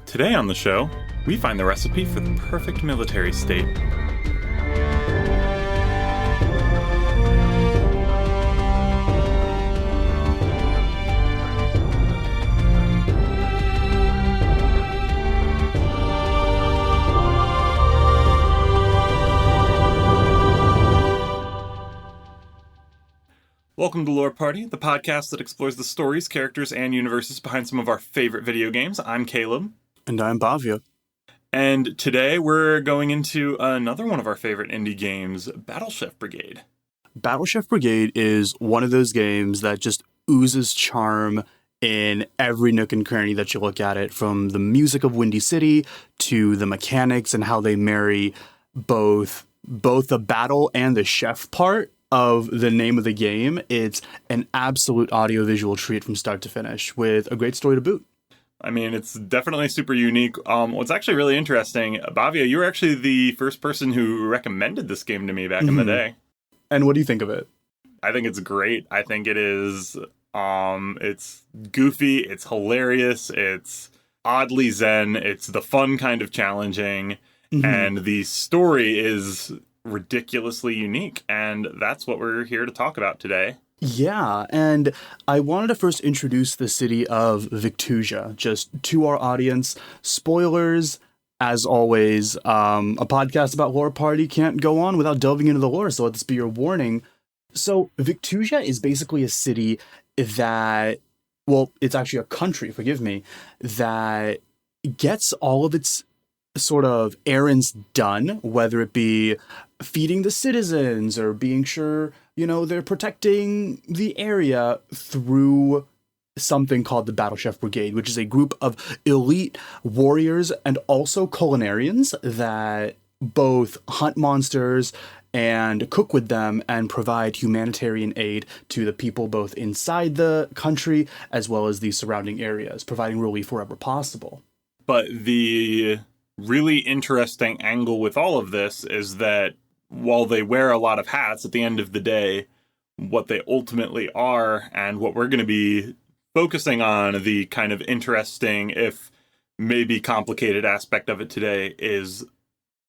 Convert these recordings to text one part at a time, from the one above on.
Today on the show, we find the recipe for the perfect military state. Welcome to Lore Party, the podcast that explores the stories, characters, and universes behind some of our favorite video games. I'm Caleb. And I'm Bhavya. And today we're going into another one of our favorite indie games, Battle Chef Brigade. Battle Chef Brigade is one of those games that just oozes charm in every nook and cranny that you look at it, from the music of Windy City to the mechanics and how they marry both the battle and the chef part of the name of the game. It's an absolute audiovisual treat from start to finish, with a great story to boot. I mean, it's definitely super unique. What's actually really interesting, Bhavya, you were actually the first person who recommended this game to me back in the day. And what do you think of it? I think it's great. I think it is, it's goofy, it's hilarious, it's oddly zen, it's the fun kind of challenging, and the story is ridiculously unique, and that's what we're here to talk about today. Yeah, and I wanted to first introduce the city of Victusia, just to our audience. Spoilers, as always. A podcast about Lore Party can't go on without delving into the lore, so let this be your warning. So, Victusia is basically a city that, well, it's actually a country, forgive me, that gets all of its sort of errands done, whether it be feeding the citizens or being sure, they're protecting the area, through something called the Battle Chef Brigade, which is a group of elite warriors and also culinarians that both hunt monsters and cook with them and provide humanitarian aid to the people both inside the country as well as the surrounding areas, providing relief wherever possible. But the really interesting angle with all of this is that while they wear a lot of hats, at the end of the day, what they ultimately are, and what we're going to be focusing on, the kind of interesting, if maybe complicated aspect of it today, is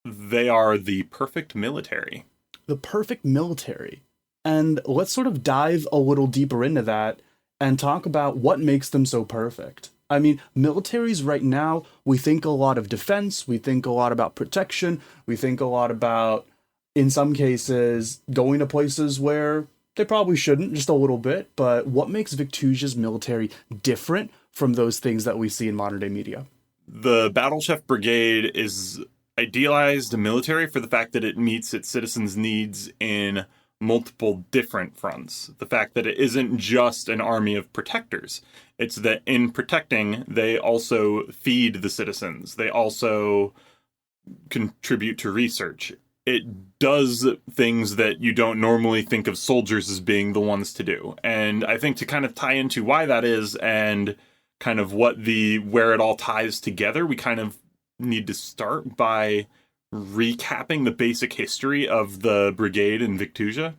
they are the perfect military. The perfect military. And let's sort of dive a little deeper into that and talk about what makes them so perfect. I mean, militaries right now, we think a lot of defense, we think a lot about protection, we think a lot about, in some cases, going to places where they probably shouldn't, just a little bit. But what makes Victusia's military different from those things that we see in modern day media? The Battle Chef Brigade is idealized military for the fact that it meets its citizens' needs in multiple different fronts. The fact that it isn't just an army of protectors. It's that in protecting, they also feed the citizens. They also contribute to research. It does things that you don't normally think of soldiers as being the ones to do. And I think to kind of tie into why that is and kind of where it all ties together, we kind of need to start by recapping the basic history of the brigade in Victusia.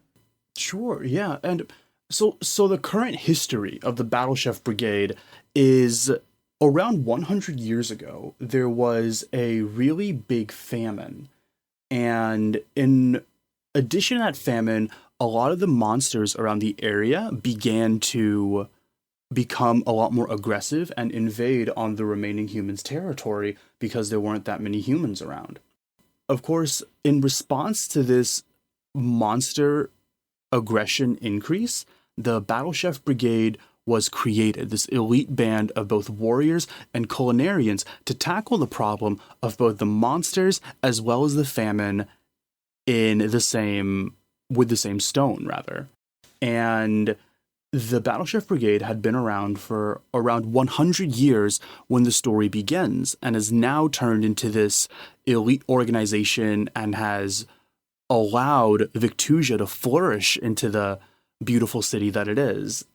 Sure, yeah. And so the current history of the Battle Chef Brigade is around 100 years ago, there was a really big famine. And in addition to that famine, a lot of the monsters around the area began to become a lot more aggressive and invade on the remaining humans' territory because there weren't that many humans around. Of course, in response to this monster aggression increase, the Battle Chef Brigade was created, this elite band of both warriors and culinarians, to tackle the problem of both the monsters as well as the famine with the same stone, rather. And the Battle Chef Brigade had been around for around 100 years when the story begins, and has now turned into this elite organization and has allowed Victusia to flourish into the beautiful city that it is.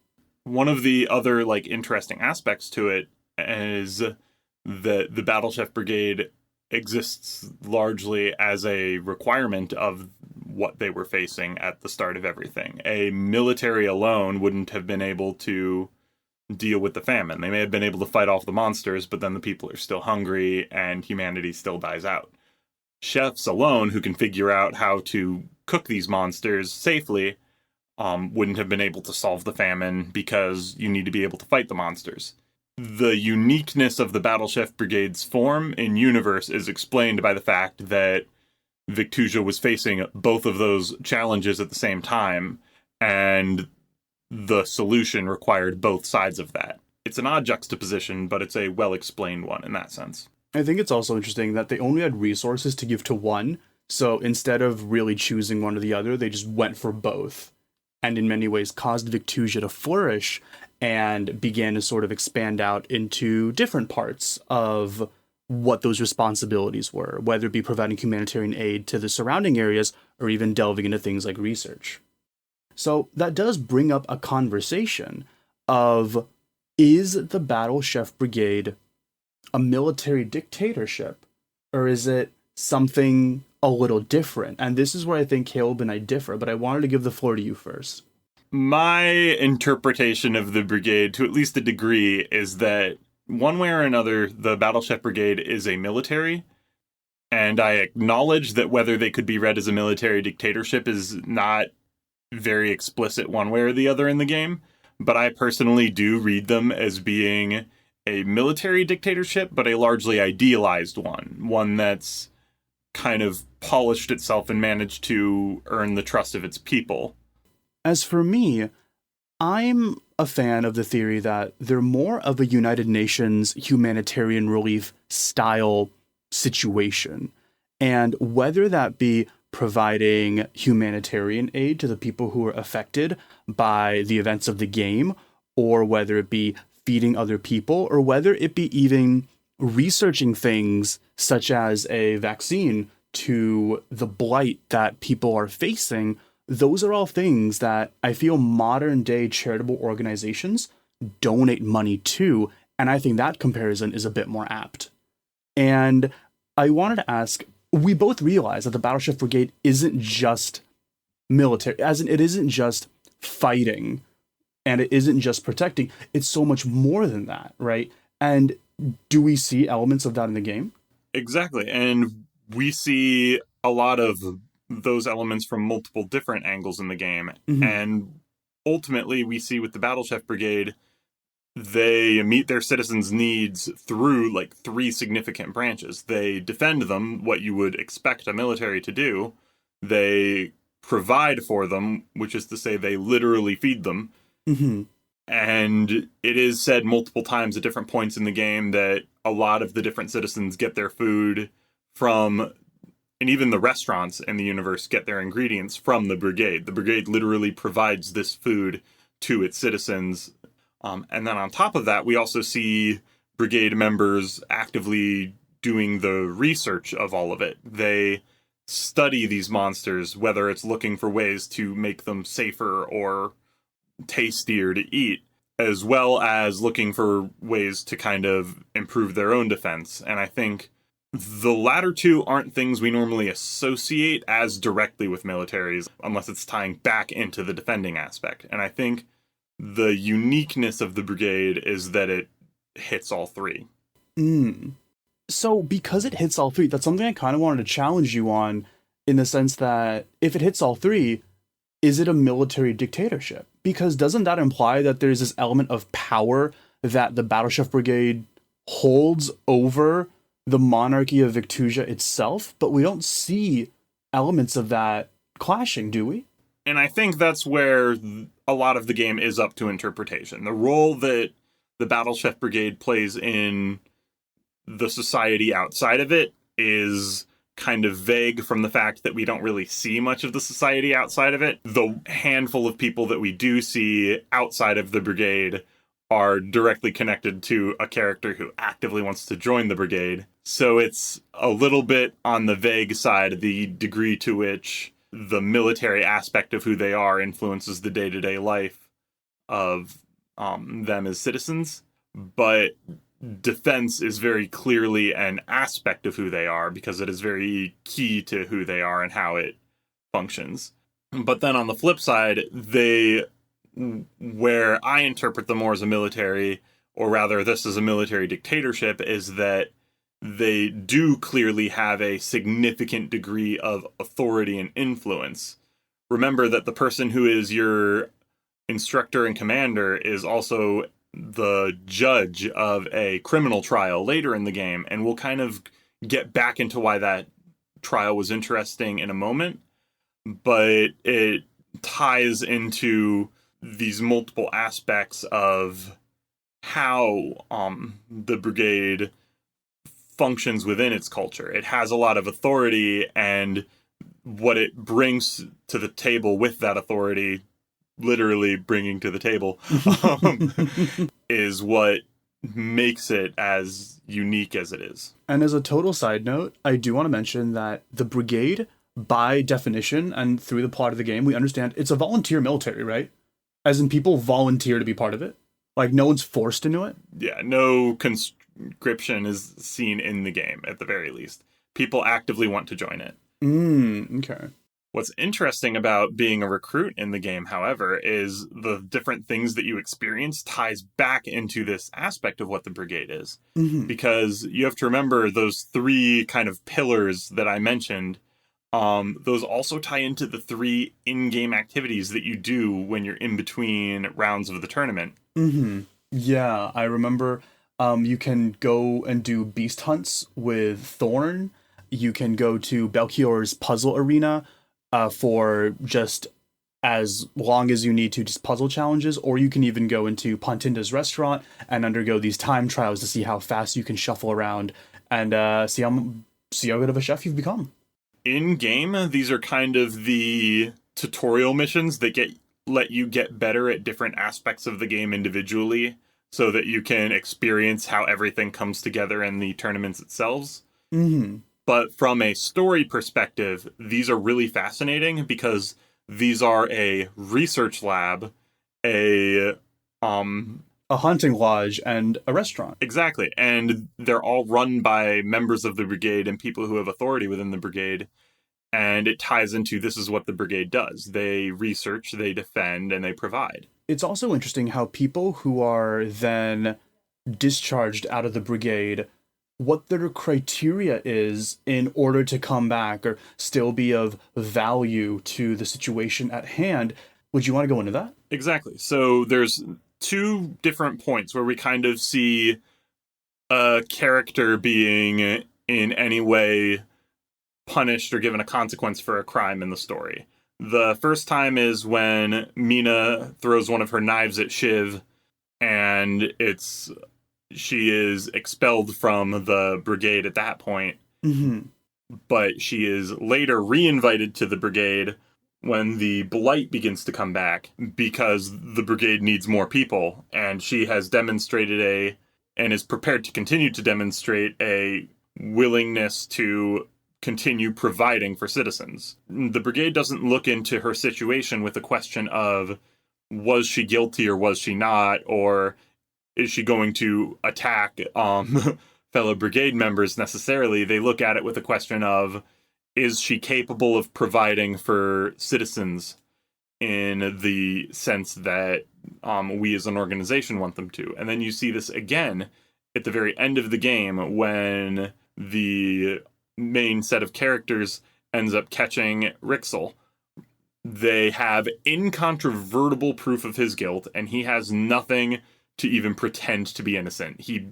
One of the other interesting aspects to it is that the Battle Chef Brigade exists largely as a requirement of what they were facing at the start of everything. A military alone wouldn't have been able to deal with the famine. They may have been able to fight off the monsters, but then the people are still hungry and humanity still dies out. Chefs alone, who can figure out how to cook these monsters safely, wouldn't have been able to solve the famine because you need to be able to fight the monsters. The uniqueness of the Battle Chef Brigade's form in universe is explained by the fact that Victusia was facing both of those challenges at the same time, and the solution required both sides of that. It's an odd juxtaposition, but it's a well-explained one in that sense. I think it's also interesting that they only had resources to give to one, so instead of really choosing one or the other, they just went for both, and in many ways caused Victusia to flourish and began to sort of expand out into different parts of what those responsibilities were, whether it be providing humanitarian aid to the surrounding areas or even delving into things like research. So that does bring up a conversation of, is the Battle Chef Brigade a military dictatorship, or is it something a little different? And this is where I think Caleb and I differ, but I wanted to give the floor to you first. My interpretation of the brigade, to at least a degree, is that one way or another, the Battle Chef Brigade is a military, and I acknowledge that whether they could be read as a military dictatorship is not very explicit one way or the other in the game, but I personally do read them as being a military dictatorship, but a largely idealized one that's kind of polished itself and managed to earn the trust of its people. As for me, I'm a fan of the theory that they're more of a United Nations humanitarian relief style situation. And whether that be providing humanitarian aid to the people who are affected by the events of the game, or whether it be feeding other people, or whether it be even researching things such as a vaccine to the blight that people are facing, those are all things that I feel modern day charitable organizations donate money to, and I think that comparison is a bit more apt. And I wanted to ask, we both realize that the Battle Chef Brigade isn't just military, as in it isn't just fighting, and it isn't just protecting, it's so much more than that, right? And do we see elements of that in the game? Exactly, and we see a lot of those elements from multiple different angles in the game. Mm-hmm. And ultimately, we see with the Battle Chef Brigade, they meet their citizens' needs through like three significant branches. They defend them, what you would expect a military to do. They provide for them, which is to say they literally feed them. Mm-hmm. And it is said multiple times at different points in the game that a lot of the different citizens get their food from, and even the restaurants in the universe get their ingredients from the brigade. The brigade literally provides this food to its citizens. And then on top of that, we also see brigade members actively doing the research of all of it. They study these monsters, whether it's looking for ways to make them safer or tastier to eat, as well as looking for ways to kind of improve their own defense. And I think the latter two aren't things we normally associate as directly with militaries, unless it's tying back into the defending aspect. And I think the uniqueness of the brigade is that it hits all three. So because it hits all three, that's something I kind of wanted to challenge you on, in the sense that if it hits all three, is it a military dictatorship? Because doesn't that imply that there's this element of power that the Battle Chef Brigade holds over the monarchy of Victusia itself? But we don't see elements of that clashing, do we? And I think that's where a lot of the game is up to interpretation. The role that the Battle Chef Brigade plays in the society outside of it is kind of vague from the fact that we don't really see much of the society outside of it. The handful of people that we do see outside of the brigade are directly connected to a character who actively wants to join the brigade. So it's a little bit on the vague side, the degree to which the military aspect of who they are influences the day-to-day life of them as citizens. But defense is very clearly an aspect of who they are, because it is very key to who they are and how it functions. But then on the flip side, they where I interpret them more as a military, or rather this is a military dictatorship, is that they do clearly have a significant degree of authority and influence. Remember that the person who is your instructor and commander is also the judge of a criminal trial later in the game, and we'll kind of get back into why that trial was interesting in a moment, but it ties into these multiple aspects of how the brigade functions within its culture. It has a lot of authority, and what it brings to the table with that authority, literally bringing to the table, is what makes it as unique as it is. And as a total side note, I do want to mention that the brigade, by definition and through the plot of the game, we understand it's a volunteer military, right? As in, people volunteer to be part of it. Like, no one's forced into it. Yeah, no conscription is seen in the game, at the very least. People actively want to join it. Okay. What's interesting about being a recruit in the game, however, is the different things that you experience ties back into this aspect of what the brigade is. Because you have to remember those three kind of pillars that I mentioned. Those also tie into the three in-game activities that you do when you're in between rounds of the tournament. Yeah, I remember you can go and do beast hunts with Thorn. You can go to Belchior's puzzle arena for just as long as you need to, just puzzle challenges, or you can even go into Pontinda's restaurant and undergo these time trials to see how fast you can shuffle around and see how good of a chef you've become. In game, these are kind of the tutorial missions that let you get better at different aspects of the game individually, so that you can experience how everything comes together in the tournaments itself. But from a story perspective, these are really fascinating because these are a research lab, a hunting lodge, and a restaurant. Exactly. And they're all run by members of the brigade and people who have authority within the brigade. And it ties into this is what the brigade does. They research, they defend, and they provide. It's also interesting how people who are then discharged out of the brigade, what their criteria is in order to come back or still be of value to the situation at hand. Would you want to go into that? Exactly. So there's two different points where we kind of see a character being in any way punished or given a consequence for a crime in the story. The first time is when Mina throws one of her knives at Shiv, and she is expelled from the brigade at that point. But she is later reinvited to the brigade when the blight begins to come back because the brigade needs more people, and she has demonstrated and is prepared to continue to demonstrate a willingness to continue providing for citizens. The brigade doesn't look into her situation with the question of, was she guilty or was she not, or is she going to attack fellow brigade members necessarily. They look at it with a question of, is she capable of providing for citizens in the sense that we as an organization want them to? And then you see this again at the very end of the game when the main set of characters ends up catching Rixel. They have incontrovertible proof of his guilt, and he has nothing to even pretend to be innocent. He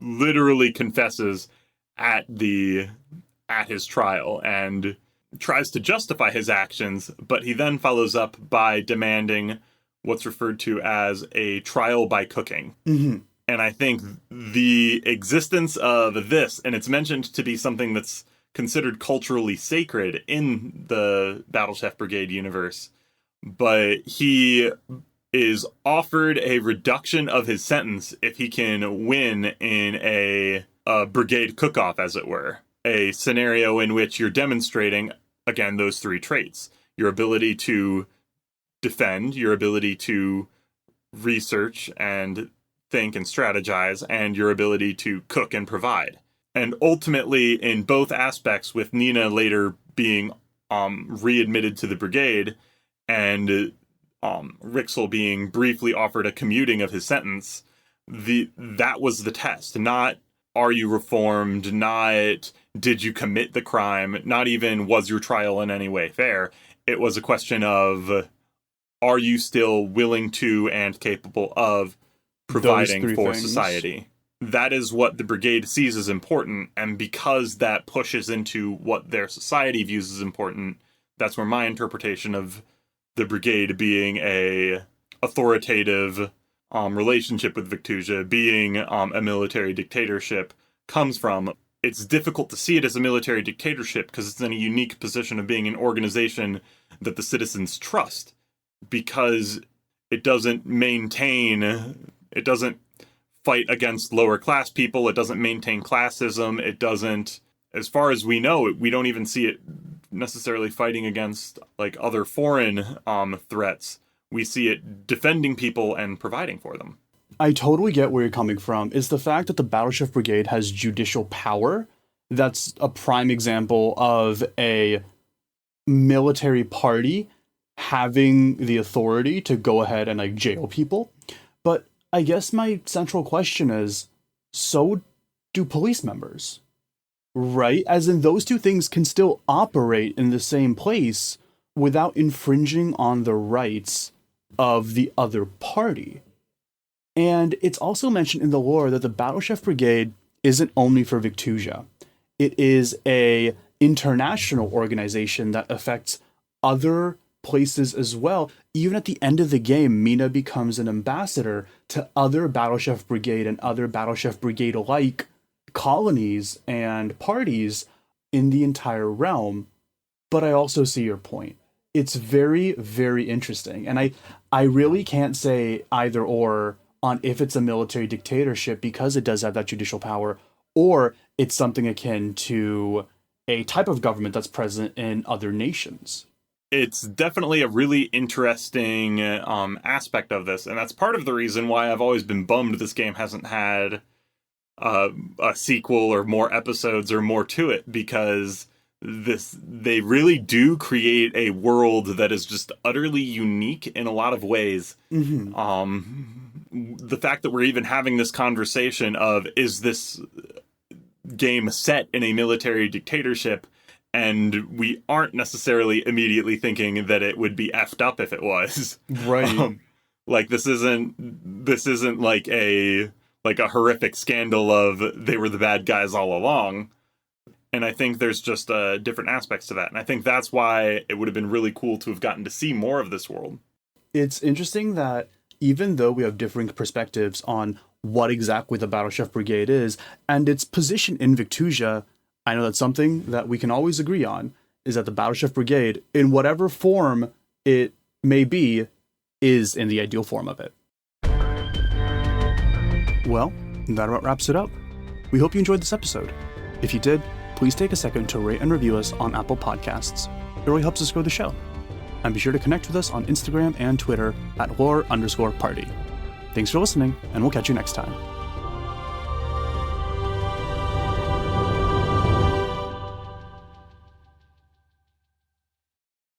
literally confesses at his trial and tries to justify his actions, but he then follows up by demanding what's referred to as a trial by cooking. And I think the existence of this, and it's mentioned to be something that's considered culturally sacred in the Battle Chef Brigade universe, but he is offered a reduction of his sentence if he can win in a brigade cook-off, as it were. A scenario in which you're demonstrating, again, those three traits. Your ability to defend, your ability to research and think and strategize, and your ability to cook and provide. And ultimately, in both aspects, with Nina later being readmitted to the brigade, and Rixel being briefly offered a commuting of his sentence, that was the test. Not, are you reformed? Not, did you commit the crime? Not even, was your trial in any way fair? It was a question of, are you still willing to and capable of providing for society? That is what the brigade sees as important, and because that pushes into what their society views as important, that's where my interpretation of the brigade being a authoritative relationship with Victusia, being a military dictatorship, comes from. It's difficult to see it as a military dictatorship because it's in a unique position of being an organization that the citizens trust, because it doesn't fight against lower class people, it doesn't maintain classism, it doesn't, as far as we know, we don't even see it necessarily fighting against like other foreign threats. We see it defending people and providing for them. I totally get where you're coming from. It's the fact that the Battle Chef Brigade has judicial power. That's a prime example of a military party having the authority to go ahead and like jail people. But I guess my central question is, so do police members, right? As in, those two things can still operate in the same place without infringing on the rights of the other party. And it's also mentioned in the lore that the Battle Chef Brigade isn't only for Victusia. It is a international organization that affects other places as well. Even at the end of the game, Mina becomes an ambassador to other Battle Chef Brigade and other Battle Chef Brigade-like colonies and parties in the entire realm. But I also see your point. It's very, very interesting. And I really can't say either or on if it's a military dictatorship because it does have that judicial power, or it's something akin to a type of government that's present in other nations. It's definitely a really interesting aspect of this, and that's part of the reason why I've always been bummed this game hasn't had a sequel or more episodes or more to it, because they really do create a world that is just utterly unique in a lot of ways. Mm-hmm. The fact that we're even having this conversation of, is this game set in a military dictatorship? And we aren't necessarily immediately thinking that it would be effed up if it was. Right. Like this isn't like a horrific scandal of they were the bad guys all along. And I think there's just different aspects to that. And I think that's why it would have been really cool to have gotten to see more of this world. It's interesting that even though we have differing perspectives on what exactly the Battle Chef Brigade is and its position in Victusia, I know that's something that we can always agree on, is that the Battle Chef Brigade, in whatever form it may be, is in the ideal form of it. Well, that about wraps it up. We hope you enjoyed this episode. If you did, please take a second to rate and review us on Apple Podcasts. It really helps us grow the show. And be sure to connect with us on Instagram and Twitter at lore_party. Thanks for listening, and we'll catch you next time.